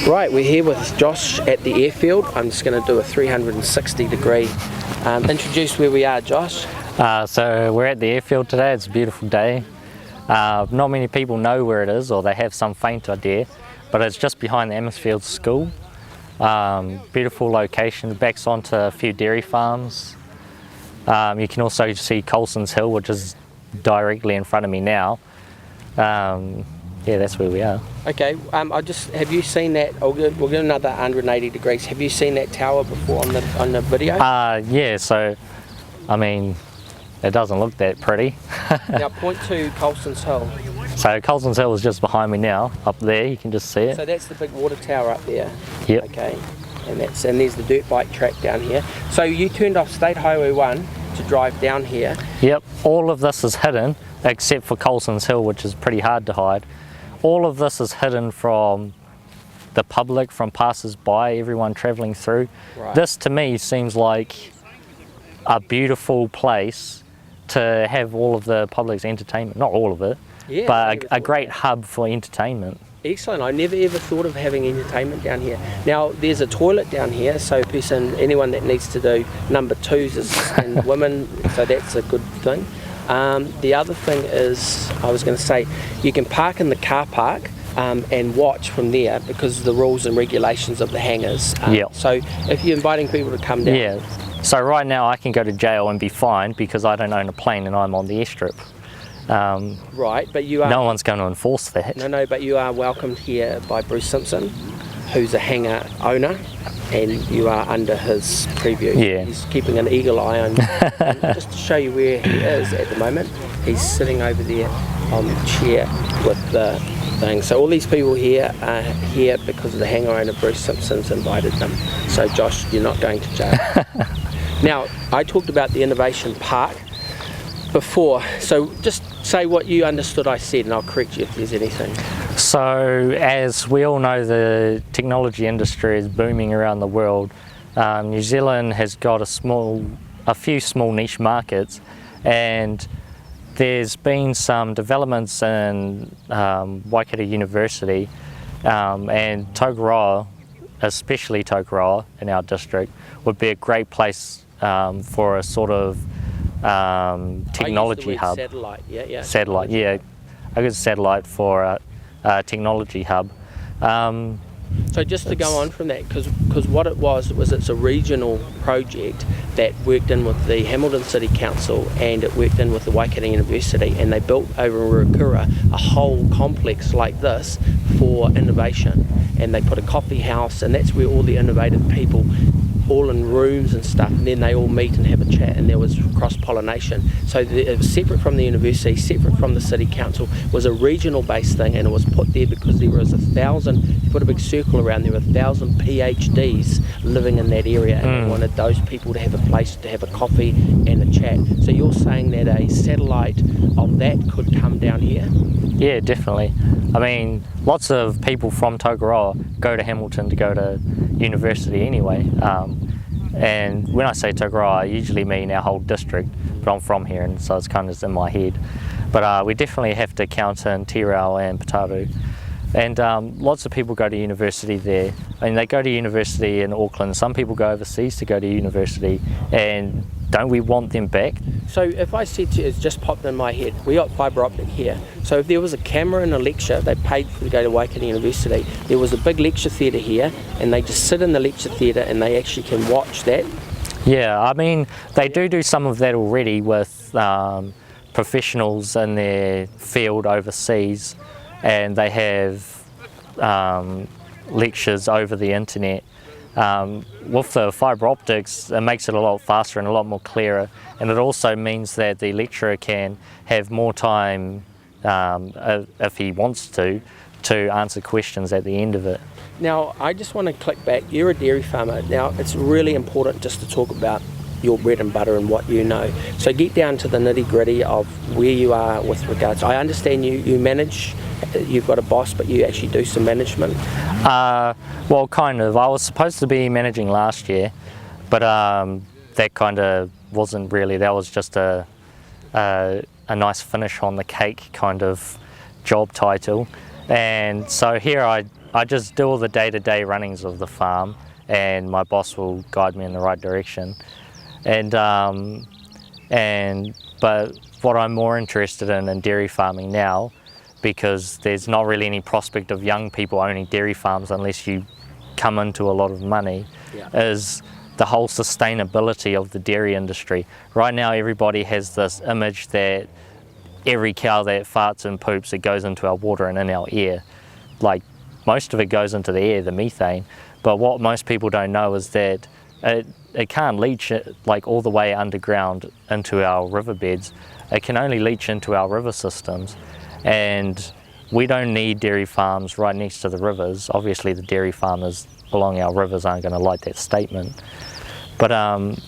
Right, we're here with Josh at the airfield. I'm just going to do a 360 degree introduce where we are, Josh. So we're at the airfield today. It's a beautiful day. Not many people know where it is, or they have some faint idea, but it's just behind the Amherstfield School. Beautiful location, backs onto a few dairy farms. You can also see Colson's Hill, which is directly in front of me now. Yeah, that's where we are. Okay, have you seen that? We'll get another 180 degrees. Have you seen that tower before on the video? Yeah, so, I mean, it doesn't look that pretty. Now point to Colson's Hill. So Colson's Hill is just behind me now, up there, you can just see it. So that's the big water tower up there. Yep. Okay, and there's the dirt bike track down here. So you turned off State Highway 1 to drive down here. Yep, all of this is hidden, except for Colson's Hill, which is pretty hard to hide. All of this is hidden from the public, from passers-by, everyone travelling through. Right. This to me seems like a beautiful place to have all of the public's entertainment, not all of it, yeah, but a great hub for entertainment. Excellent. I never ever thought of having entertainment down here. Now there's a toilet down here, so anyone that needs to do number twos and women, so that's a good thing. The other thing is, I was going to say, you can park in the car park and watch from there because of the rules and regulations of the hangars. Yep. So if you're inviting people to come down. Yeah. So right now I can go to jail and be fined because I don't own a plane and I'm on the airstrip. Right, but you are... No one's going to enforce that. No, but you are welcomed here by Bruce Simpson, who's a hangar owner, and you are under his preview. Yeah. He's keeping an eagle eye on you. Just to show you where he is at the moment, he's sitting over there on the chair with the thing. So all these people here are here because of the hangar owner, Bruce Simpson's invited them. So Josh, you're not going to jail. Now, I talked about the Innovation Park before, so just say what you understood I said and I'll correct you if there's anything. So as we all know, the technology industry is booming around the world. New Zealand has got a few small niche markets, and there's been some developments in Waikato University, and Tokoroa, especially Tokoroa in our district, would be a great place for a sort of technology hub. Satellite, yeah. Satellite, yeah. I guess satellite for a technology hub. So just to go on from that, because what it was it's a regional project that worked in with the Hamilton City Council and it worked in with the Waikato University, and they built over in Ruakura a whole complex like this for innovation, and they put a coffee house, and that's where all the innovative people all in rooms and stuff, and then they all meet and have a chat, and there was cross-pollination. So it was separate from the university, separate from the city council, was a regional based thing, and it was put there because there was 1,000, you put a big circle around, there were 1,000 PhDs living in that area, and they wanted those people to have a place to have a coffee and a chat. So you're saying that a satellite of that could come down here? Yeah, definitely. I mean, lots of people from Tokoroa go to Hamilton to go to university anyway. And when I say Tokoroa, I usually mean our whole district, but I'm from here, and so it's kind of in my head. But we definitely have to count in Tirau and Putaruru. And lots of people go to university there. I mean, they go to university in Auckland. Some people go overseas to go to university, and don't we want them back? So if I said to you, it's just popped in my head, we got fibre optic here. So if there was a camera and a lecture, they paid to go to Waikato University, there was a big lecture theatre here, and they just sit in the lecture theatre and they actually can watch that. Yeah, I mean, they do some of that already with professionals in their field overseas, and they have lectures over the internet. With the fibre optics, it makes it a lot faster and a lot more clearer, and it also means that the lecturer can have more time, if he wants to answer questions at the end of it. Now, I just want to click back. You're a dairy farmer. Now, it's really important just to talk about your bread and butter and what you know. So get down to the nitty-gritty of where you are with regards. I understand you manage, you've got a boss, but you actually do some management. Well, kind of. I was supposed to be managing last year, but that kind of wasn't really. That was just a nice finish on the cake kind of job title. And so here I I just do all the day-to-day runnings of the farm, and my boss will guide me in the right direction. But what I'm more interested in dairy farming now, because there's not really any prospect of young people owning dairy farms unless you come into a lot of money, is the whole sustainability of the dairy industry. Right now everybody has this image that every cow that farts and poops, it goes into our water and in our air. Like, most of it goes into the air, the methane, but what most people don't know is that it can't leach like all the way underground into our riverbeds. It can only leach into our river systems, and we don't need dairy farms right next to the rivers. Obviously the dairy farmers along our rivers aren't going to like that statement. But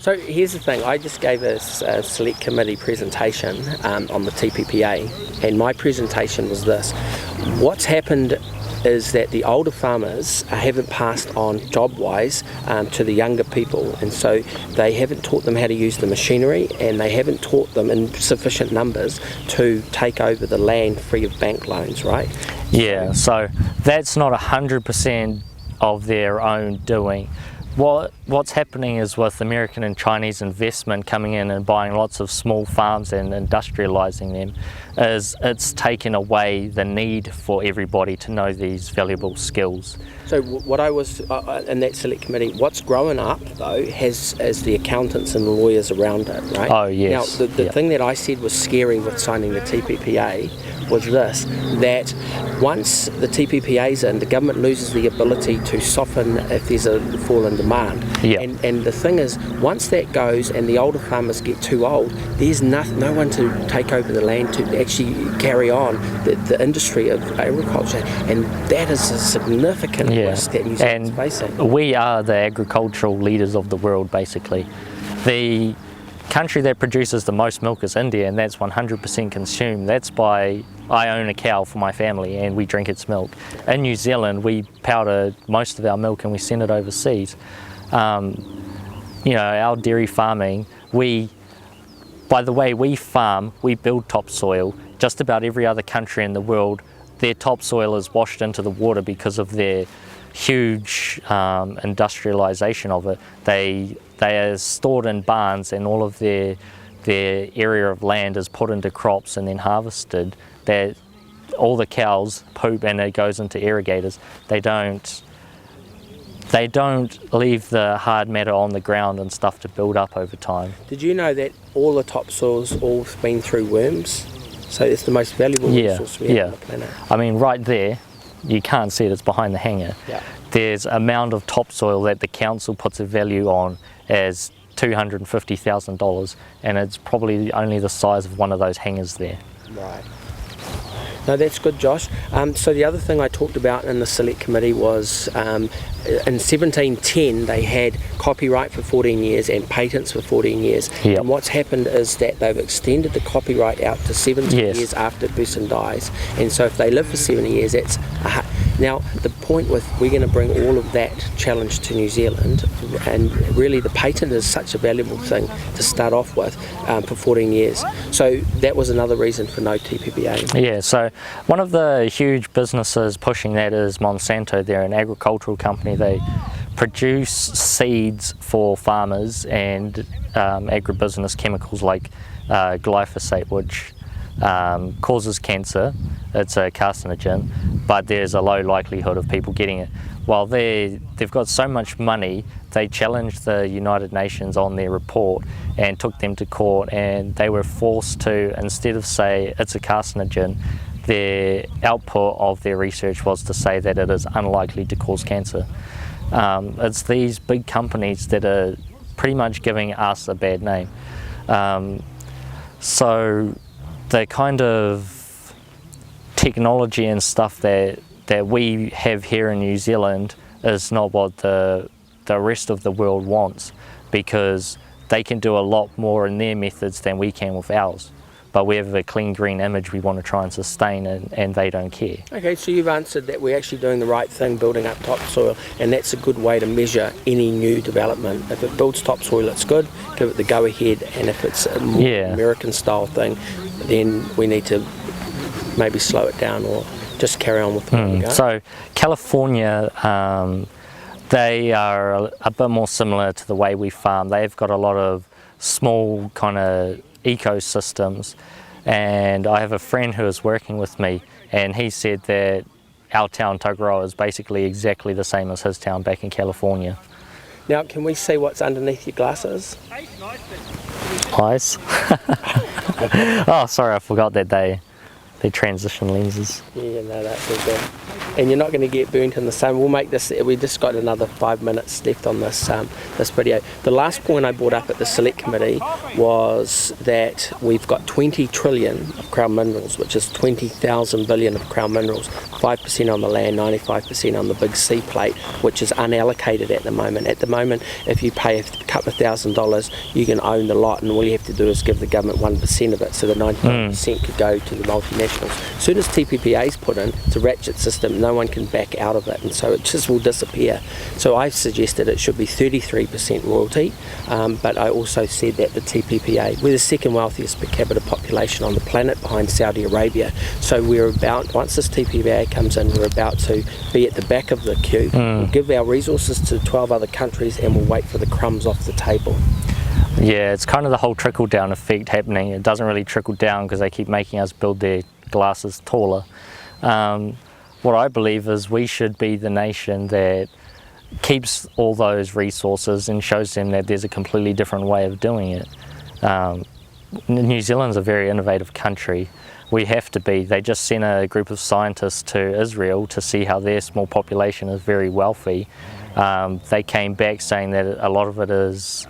so here's the thing, I just gave a select committee presentation on the TPPA, and my presentation was this. What's happened is that the older farmers haven't passed on job-wise to the younger people, and so they haven't taught them how to use the machinery, and they haven't taught them in sufficient numbers to take over the land free of bank loans, right? Yeah, so that's not 100% of their own doing. What's happening is, with American and Chinese investment coming in and buying lots of small farms and industrializing them, is it's taken away the need for everybody to know these valuable skills. So what I was in that select committee, what's grown up though is the accountants and the lawyers around it, right? Oh yes. Now the thing that I said was scary with signing the TPPA was this, that once the TPPA's in, the government loses the ability to soften if there's a fall in demand. Yeah. And the thing is, once that goes and the older farmers get too old, there's no one to take over the land to actually carry on the industry of agriculture, and that is a significant risk that New Zealand's facing. We are the agricultural leaders of the world, basically. The country that produces the most milk is India, and that's 100% consumed. That's by, I own a cow for my family and we drink its milk. In New Zealand we powder most of our milk and we send it overseas. You know, our dairy farming, by the way we farm, we build topsoil. Just about every other country in the world, their topsoil is washed into the water because of their huge industrialization of it. They are stored in barns, and all of their area of land is put into crops and then harvested. That all the cows poop and it goes into irrigators. They don't leave the hard matter on the ground and stuff to build up over time. Did you know that all the topsoil's all been through worms? So it's the most valuable resource we have on the planet. I mean, right there, you can't see it, it's behind the hanger. Yeah. There's a mound of topsoil that the council puts a value on as $250,000, and it's probably only the size of one of those hangers there. Right. No, that's good, Josh. So the other thing I talked about in the select committee was in 1710 they had copyright for 14 years and patents for 14 years. Yep. And what's happened is that they've extended the copyright out to 70 years after a person dies. And so if they live for 70 years, that's now the point with, we're going to bring all of that challenge to New Zealand, and really the patent is such a valuable thing to start off with for 14 years. So that was another reason for no TPPA. Yeah, so one of the huge businesses pushing that is Monsanto. They're an agricultural company. They produce seeds for farmers and agribusiness chemicals like glyphosate, which causes cancer. It's a carcinogen, but there's a low likelihood of people getting it. While they've got so much money, they challenged the United Nations on their report and took them to court, and they were forced to, instead of say it's a carcinogen, their output of their research was to say that it is unlikely to cause cancer. It's these big companies that are pretty much giving us a bad name. So the kind of technology and stuff that we have here in New Zealand is not what the rest of the world wants, because they can do a lot more in their methods than we can with ours. But we have a clean green image we want to try and sustain, and they don't care. Okay, so you've answered that we're actually doing the right thing, building up topsoil, and that's a good way to measure any new development. If it builds topsoil, it's good, give it the go ahead, and if it's a more American style thing, then we need to maybe slow it down or just carry on with what we go. So California, they are a bit more similar to the way we farm. They've got a lot of small kind of ecosystems, and I have a friend who is working with me, and he said that our town Tokoroa is basically exactly the same as his town back in California. Now, can we see what's underneath your glasses? Eyes? Oh, sorry, I forgot that they're transition lenses. Yeah, no, that's all good. And you're not going to get burnt in the sun. We'll make this, we just got another 5 minutes left on this this video. The last point I brought up at the Select Committee was that we've got 20 trillion of crown minerals, which is 20,000 billion of crown minerals, 5% on the land, 95% on the big sea plate, which is unallocated at the moment. At the moment, if you pay a couple of $1,000s, you can own the lot, and all you have to do is give the government 1% of it, so the 99% could go to the multinationals. As soon as TPPA is put in, it's a ratchet system, no one can back out of it, and so it just will disappear. So I've suggested it should be 33% royalty, but I also said that the TPPA, we're the second wealthiest per capita population on the planet behind Saudi Arabia, so we're about, once this TPPA comes in, we're about to be at the back of the queue. We'll give our resources to 12 other countries, and we'll wait for the crumbs off the table. Yeah, it's kind of the whole trickle-down effect happening. It doesn't really trickle down because they keep making us build their glasses taller. What I believe is we should be the nation that keeps all those resources and shows them that there's a completely different way of doing it. New Zealand's a very innovative country. We have to be. They just sent a group of scientists to Israel to see how their small population is very wealthy. They came back saying that a lot of it is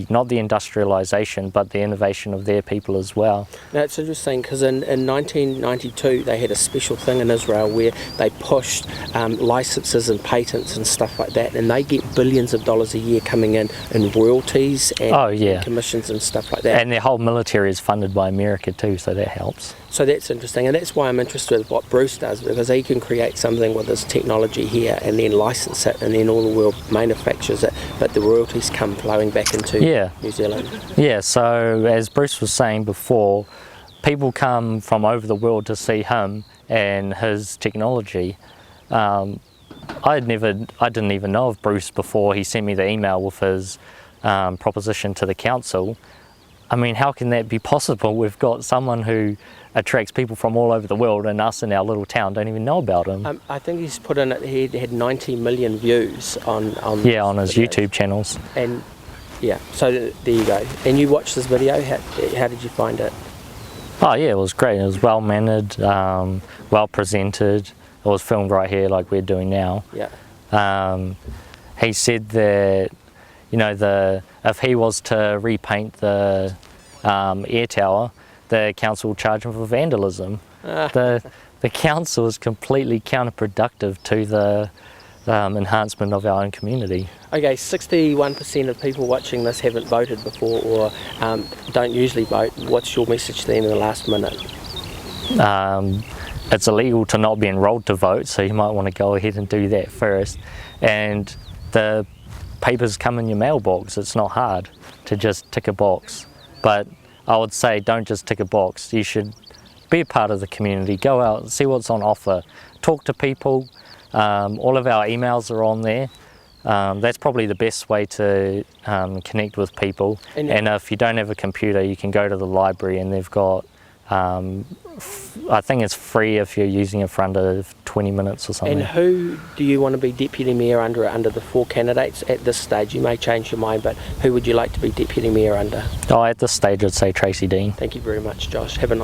not the industrialization, but the innovation of their people as well. Now it's interesting because in 1992 they had a special thing in Israel where they pushed licenses and patents and stuff like that, and they get billions of dollars a year coming in royalties and, and commissions and stuff like that. And their whole military is funded by America too, so that helps. So that's interesting, and that's why I'm interested in what Bruce does, because he can create something with his technology here and then license it, and then all the world manufactures it, but the royalties come flowing back into New Zealand. Yeah, so as Bruce was saying before, people come from over the world to see him and his technology. I didn't even know of Bruce before he sent me the email with his proposition to the council. I mean, how can that be possible? We've got someone who attracts people from all over the world, and us in our little town don't even know about him. I think he's put in it, he had 90 million views on his videos. YouTube channels. And yeah, so there you go. And you watched this video, how did you find it? Oh yeah, it was great. It was well mannered, well presented. It was filmed right here like we're doing now. Yeah. He said that, you know, if he was to repaint the air tower, the council will charge him for vandalism. The council is completely counterproductive to the enhancement of our own community. Okay, 61% of people watching this haven't voted before or don't usually vote. What's your message to them in the last minute? It's illegal to not be enrolled to vote, so you might want to go ahead and do that first. And the papers come in your mailbox. It's not hard to just tick a box. But I would say don't just tick a box. You should be a part of the community. Go out, see what's on offer. Talk to people. All of our emails are on there. That's probably the best way to connect with people. And if you don't have a computer, you can go to the library, and they've got, I think it's free if you're using it for under 20 minutes or something. And who do you want to be deputy mayor under the 4 candidates at this stage? You may change your mind, but who would you like to be deputy mayor under? Oh, at this stage I'd say Tracy Dean. Thank you very much, Josh. Have a nice